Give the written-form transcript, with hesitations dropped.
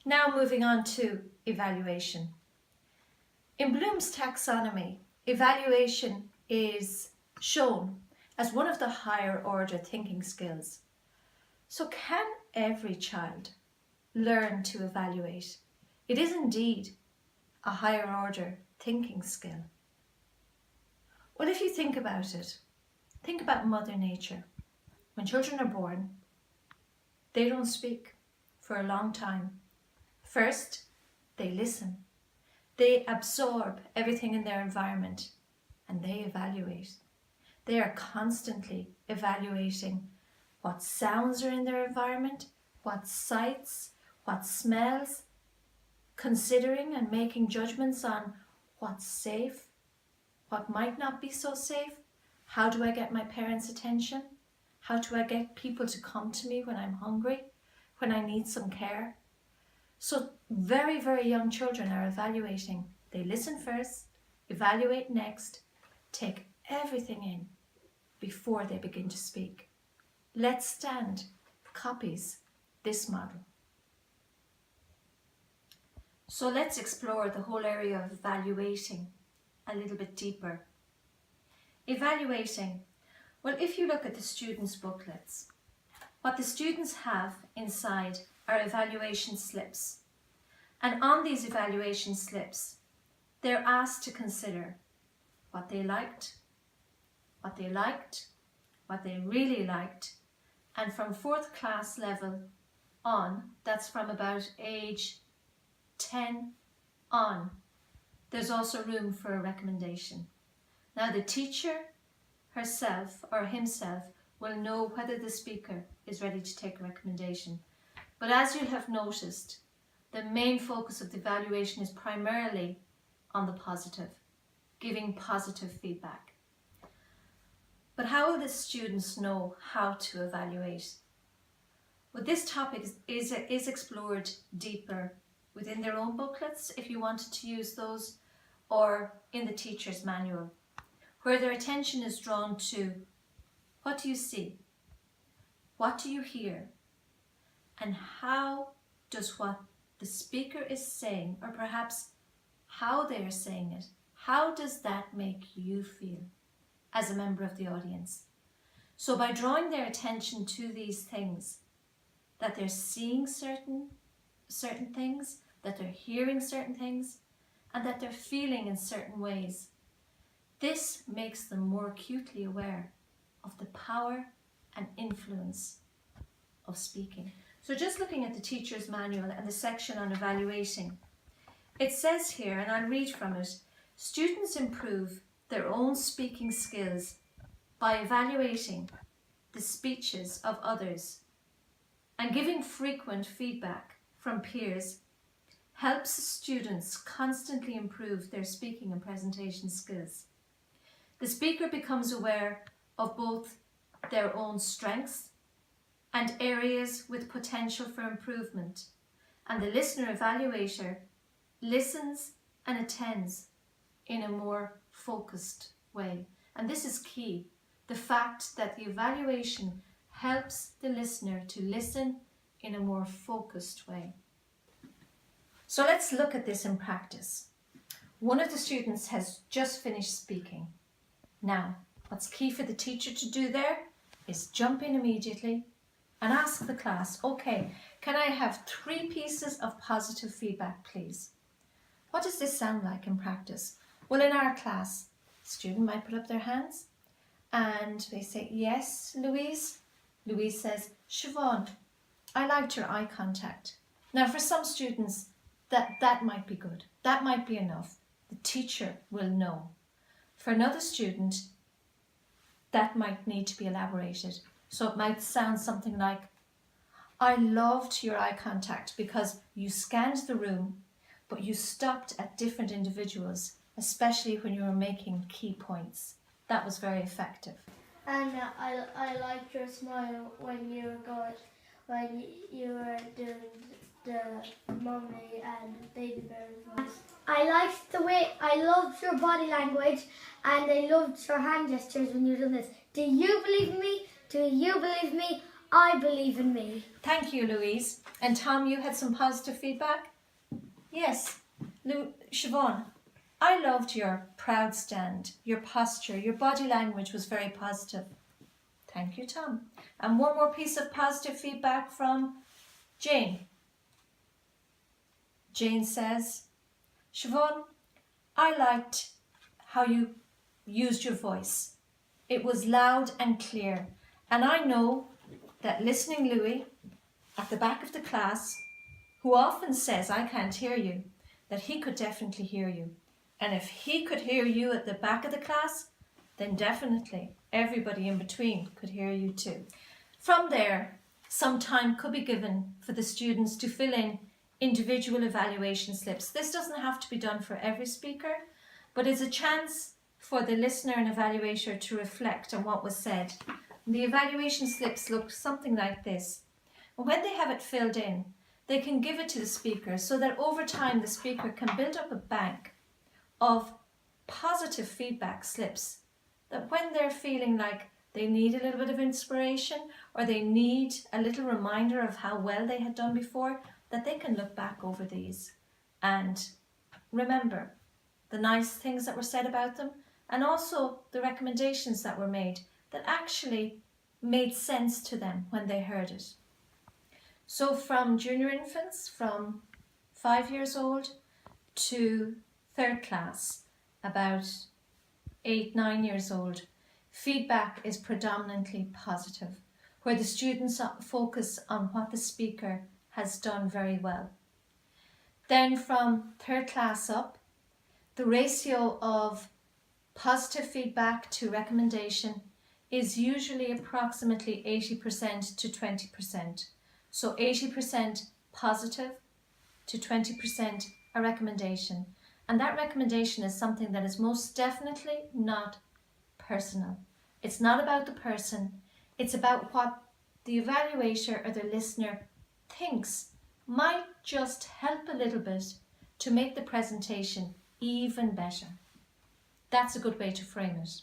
Now moving on to evaluation. In Bloom's taxonomy, evaluation is shown as one of the higher order thinking skills. So can every child learn to evaluate? It is indeed a higher order thinking skill. Well, if you think about it, think about Mother Nature. When children are born, they don't speak for a long time. First, they listen. They absorb everything in their environment and they evaluate. They are constantly evaluating what sounds are in their environment, what sights, what smells, considering and making judgments on what's safe, what might not be so safe. How do I get my parents' attention? How do I get people to come to me when I'm hungry, when I need some care? So very, very young children are evaluating. They listen first, evaluate next, take everything in before they begin to speak. Let's Stand copies this model. So let's explore the whole area of evaluating a little bit deeper. Evaluating. Well, if you look at the students' booklets, what the students have inside are evaluation slips. And on these evaluation slips, they're asked to consider what they liked, what they really liked, and from 4th class level on, that's from about age 10 on, there's also room for a recommendation. Now the teacher herself or himself will know whether the speaker is ready to take a recommendation. But as you'll have noticed, the main focus of the evaluation is primarily on the positive, giving positive feedback. But how will the students know how to evaluate? Well, this topic is explored deeper within their own booklets, if you wanted to use those, or in the teacher's manual, where their attention is drawn to what do you see, what do you hear, and how does what the speaker is saying, or perhaps how they are saying it, how does that make you feel as a member of the audience? So by drawing their attention to these things, that they're seeing certain things, that they're hearing certain things, and that they're feeling in certain ways, this makes them more acutely aware of the power and influence of speaking. So just looking at the teacher's manual and the section on evaluating, it says here, and I'll read from it, students improve their own speaking skills by evaluating the speeches of others, and giving frequent feedback from peers helps students constantly improve their speaking and presentation skills. The speaker becomes aware of both their own strengths and areas with potential for improvement, and the listener evaluator listens and attends in a more focused way. And this is key, the fact that the evaluation helps the listener to listen in a more focused way. So let's look at this in practice. One of the students has just finished speaking. Now, what's key for the teacher to do there is jump in immediately and ask the class, okay, can I have 3 pieces of positive feedback, please? What does this sound like in practice? Well, in our class, the student might put up their hands and they say, yes, Louise. Louise says, Siobhan, I liked your eye contact. Now, for some students, that might be good. That might be enough. The teacher will know. For another student, that might need to be elaborated. So it might sound something like, I loved your eye contact because you scanned the room, but you stopped at different individuals, especially when you were making key points. That was very effective. And I liked your smile when you were doing the mummy and baby bear voice. I loved your body language, and I loved your hand gestures when you were doing this. Do you believe me? Do you believe me? I believe in me. Thank you, Louise. And Tom, you had some positive feedback? Yes. Siobhan, I loved your proud stand, your posture, your body language was very positive. Thank you, Tom. And one more piece of positive feedback from Jane. Jane says, Siobhan, I liked how you used your voice. It was loud and clear. And I know that listening Louis at the back of the class, who often says, I can't hear you, that he could definitely hear you. And if he could hear you at the back of the class, then definitely everybody in between could hear you too. From there, some time could be given for the students to fill in individual evaluation slips. This doesn't have to be done for every speaker, but it's a chance for the listener and evaluator to reflect on what was said. The evaluation slips look something like this. And when they have it filled in, they can give it to the speaker so that over time the speaker can build up a bank of positive feedback slips, that when they're feeling like they need a little bit of inspiration or they need a little reminder of how well they had done before, that they can look back over these and remember the nice things that were said about them and also the recommendations that were made that actually made sense to them when they heard it. So from junior infants, from 5 years old to 3rd class, about 8, 9 years old, feedback is predominantly positive, where the students focus on what the speaker has done very well. Then from 3rd class up, the ratio of positive feedback to recommendation is usually approximately 80% to 20%. So 80% positive to 20% a recommendation. And that recommendation is something that is most definitely not personal. It's not about the person. It's about what the evaluator or the listener thinks might just help a little bit to make the presentation even better. That's a good way to frame it.